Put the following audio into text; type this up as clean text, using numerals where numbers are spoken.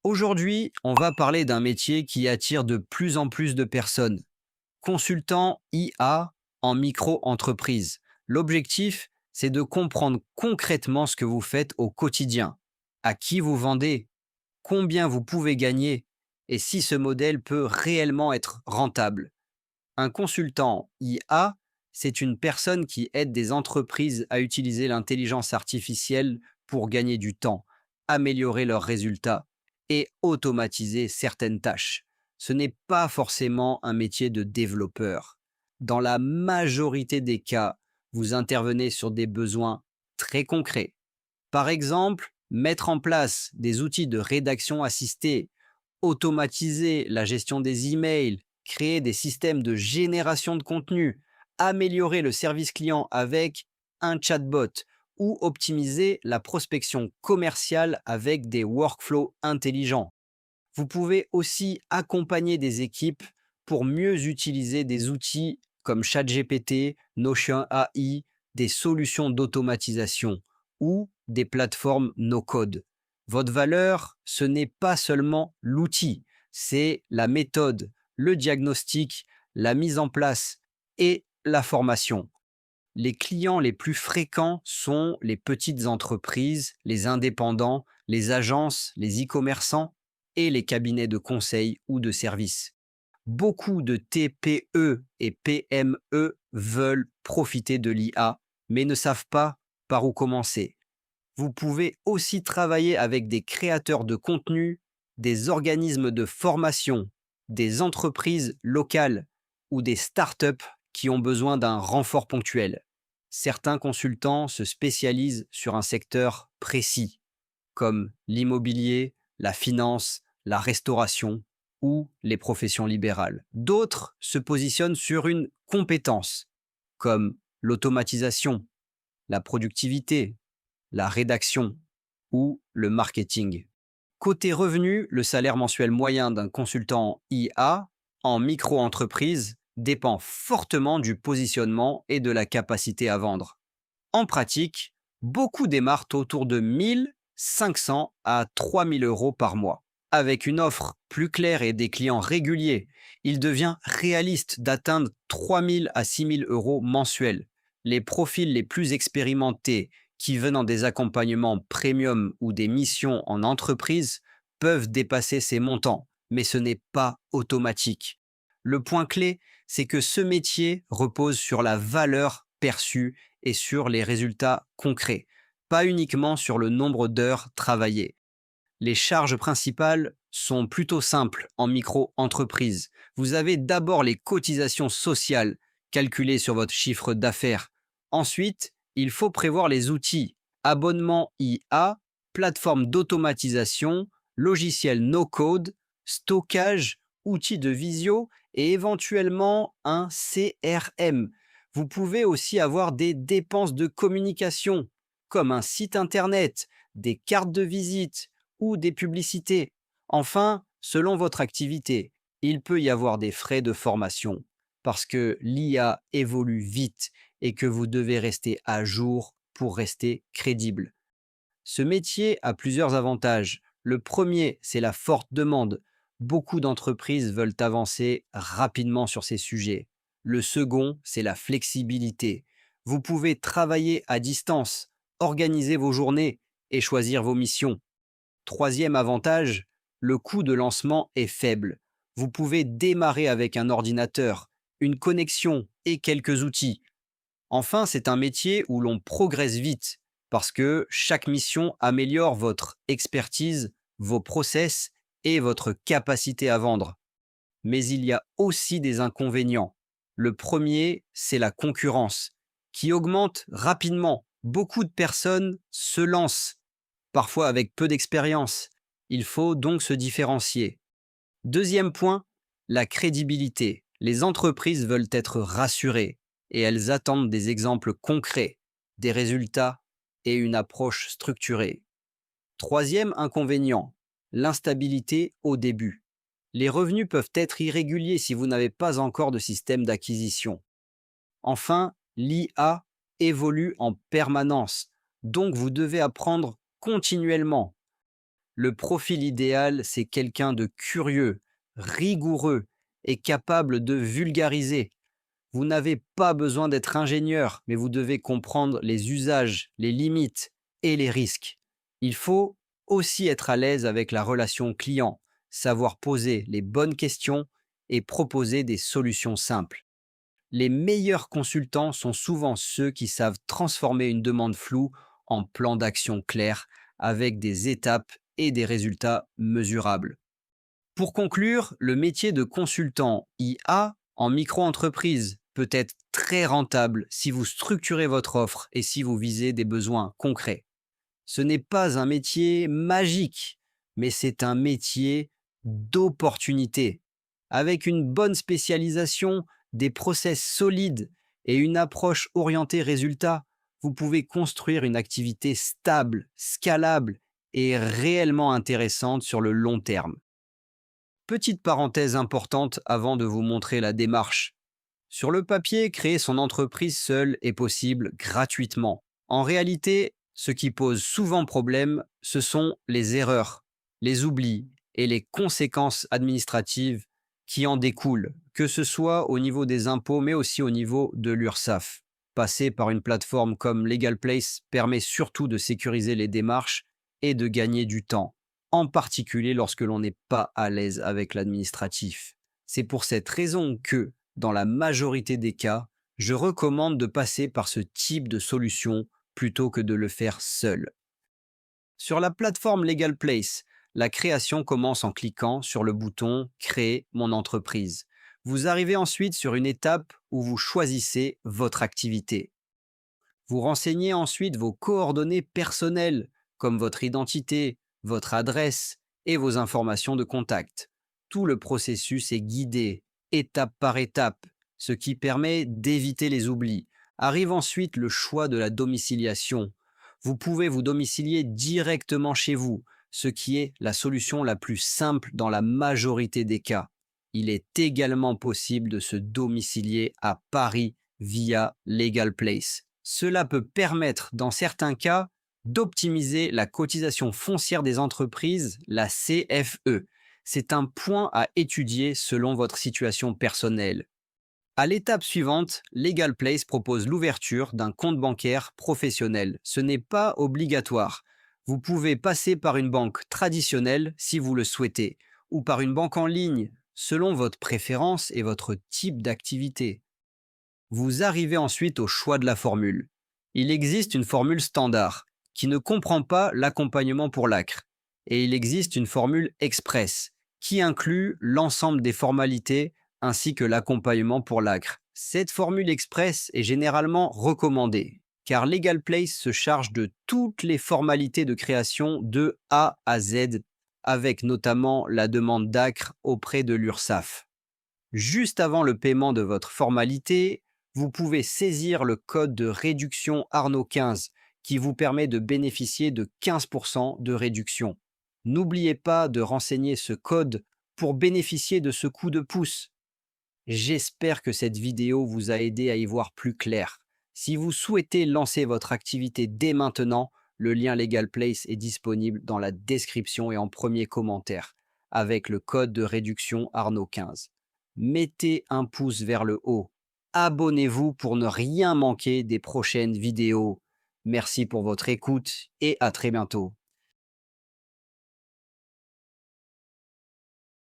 Aujourd'hui, on va parler d'un métier qui attire de plus en plus de personnes. Consultant IA en micro-entreprise. L'objectif, c'est de comprendre concrètement ce que vous faites au quotidien, à qui vous vendez, combien vous pouvez gagner et si ce modèle peut réellement être rentable. Un consultant IA, c'est une personne qui aide des entreprises à utiliser l'intelligence artificielle pour gagner du temps, améliorer leurs résultats et automatiser certaines tâches. Ce n'est pas forcément un métier de développeur. Dans la majorité des cas, vous intervenez sur des besoins très concrets. Par exemple, mettre en place des outils de rédaction assistée, automatiser la gestion des emails, créer des systèmes de génération de contenu, améliorer le service client avec un chatbot ou optimiser la prospection commerciale avec des workflows intelligents. Vous pouvez aussi accompagner des équipes pour mieux utiliser des outils comme ChatGPT, Notion AI, des solutions d'automatisation ou des plateformes no-code. Votre valeur, ce n'est pas seulement l'outil, c'est la méthode, le diagnostic, la mise en place et la formation. Les clients les plus fréquents sont les petites entreprises, les indépendants, les agences, les e-commerçants et les cabinets de conseil ou de services. Beaucoup de TPE et PME veulent profiter de l'IA, mais ne savent pas par où commencer. Vous pouvez aussi travailler avec des créateurs de contenu, des organismes de formation, des entreprises locales ou des startups qui ont besoin d'un renfort ponctuel. Certains consultants se spécialisent sur un secteur précis, comme l'immobilier, la finance, la restauration ou les professions libérales. D'autres se positionnent sur une compétence, comme l'automatisation, la productivité, la rédaction ou le marketing. Côté revenu, le salaire mensuel moyen d'un consultant IA en micro-entreprise dépend fortement du positionnement et de la capacité à vendre. En pratique, beaucoup démarrent autour de 1 500 à 3 000 € par mois. Avec une offre plus claire et des clients réguliers, il devient réaliste d'atteindre 3 000 à 6 000 € mensuels. Les profils les plus expérimentés qui venant des accompagnements premium ou des missions en entreprise peuvent dépasser ces montants, mais ce n'est pas automatique. Le point clé, c'est que ce métier repose sur la valeur perçue et sur les résultats concrets, pas uniquement sur le nombre d'heures travaillées. Les charges principales sont plutôt simples en micro-entreprise. Vous avez d'abord les cotisations sociales calculées sur votre chiffre d'affaires. Ensuite, il faut prévoir les outils, abonnement IA, plateforme d'automatisation, logiciel no-code, stockage, outils de visio et éventuellement un CRM. Vous pouvez aussi avoir des dépenses de communication, comme un site internet, des cartes de visite ou des publicités. Enfin, selon votre activité, il peut y avoir des frais de formation, parce que l'IA évolue vite et que vous devez rester à jour pour rester crédible. Ce métier a plusieurs avantages. Le premier, c'est la forte demande. Beaucoup d'entreprises veulent avancer rapidement sur ces sujets. Le second, c'est la flexibilité. Vous pouvez travailler à distance, organiser vos journées et choisir vos missions. Troisième avantage, le coût de lancement est faible. Vous pouvez démarrer avec un ordinateur, une connexion et quelques outils. Enfin, c'est un métier où l'on progresse vite parce que chaque mission améliore votre expertise, vos process et votre capacité à vendre. Mais il y a aussi des inconvénients. Le premier, c'est la concurrence qui augmente rapidement. Beaucoup de personnes se lancent, parfois avec peu d'expérience. Il faut donc se différencier. Deuxième point, la crédibilité. Les entreprises veulent être rassurées et elles attendent des exemples concrets, des résultats et une approche structurée. Troisième inconvénient, l'instabilité au début. Les revenus peuvent être irréguliers si vous n'avez pas encore de système d'acquisition. Enfin, l'IA évolue en permanence, donc vous devez apprendre continuellement. Le profil idéal, c'est quelqu'un de curieux, rigoureux et capable de vulgariser. Vous n'avez pas besoin d'être ingénieur, mais vous devez comprendre les usages, les limites et les risques. Il faut aussi être à l'aise avec la relation client, savoir poser les bonnes questions et proposer des solutions simples. Les meilleurs consultants sont souvent ceux qui savent transformer une demande floue en plan d'action clair avec des étapes et des résultats mesurables. Pour conclure, le métier de consultant IA en micro-entreprise peut être très rentable si vous structurez votre offre et si vous visez des besoins concrets. Ce n'est pas un métier magique, mais c'est un métier d'opportunité. Avec une bonne spécialisation, des process solides et une approche orientée résultat, vous pouvez construire une activité stable, scalable et réellement intéressante sur le long terme. Petite parenthèse importante avant de vous montrer la démarche. Sur le papier, créer son entreprise seule est possible gratuitement. En réalité, ce qui pose souvent problème, ce sont les erreurs, les oublis et les conséquences administratives qui en découlent, que ce soit au niveau des impôts, mais aussi au niveau de l'URSSAF. Passer par une plateforme comme LegalPlace permet surtout de sécuriser les démarches et de gagner du temps, en particulier lorsque l'on n'est pas à l'aise avec l'administratif. C'est pour cette raison que, dans la majorité des cas, je recommande de passer par ce type de solution plutôt que de le faire seul. Sur la plateforme LegalPlace, la création commence en cliquant sur le bouton Créer mon entreprise. Vous arrivez ensuite sur une étape où vous choisissez votre activité. Vous renseignez ensuite vos coordonnées personnelles, comme votre identité, votre adresse et vos informations de contact. Tout le processus est guidé, étape par étape, ce qui permet d'éviter les oublis. Arrive ensuite le choix de la domiciliation. Vous pouvez vous domicilier directement chez vous, ce qui est la solution la plus simple dans la majorité des cas. Il est également possible de se domicilier à Paris via LegalPlace. Cela peut permettre, dans certains cas, d'optimiser la cotisation foncière des entreprises, la CFE. C'est un point à étudier selon votre situation personnelle. À l'étape suivante, LegalPlace propose l'ouverture d'un compte bancaire professionnel. Ce n'est pas obligatoire. Vous pouvez passer par une banque traditionnelle si vous le souhaitez, ou par une banque en ligne, selon votre préférence et votre type d'activité. Vous arrivez ensuite au choix de la formule. Il existe une formule standard qui ne comprend pas l'accompagnement pour l'ACRE et il existe une formule express qui inclut l'ensemble des formalités ainsi que l'accompagnement pour l'ACRE. Cette formule express est généralement recommandée car LegalPlace se charge de toutes les formalités de création de A à Z avec notamment la demande d'ACRE auprès de l'URSSAF. Juste avant le paiement de votre formalité, vous pouvez saisir le code de réduction Arnaud 15 qui vous permet de bénéficier de 15% de réduction. N'oubliez pas de renseigner ce code pour bénéficier de ce coup de pouce. J'espère que cette vidéo vous a aidé à y voir plus clair. Si vous souhaitez lancer votre activité dès maintenant, le lien LegalPlace est disponible dans la description et en premier commentaire, avec le code de réduction Arnaud 15. Mettez un pouce vers le haut. Abonnez-vous pour ne rien manquer des prochaines vidéos. Merci pour votre écoute et à très bientôt.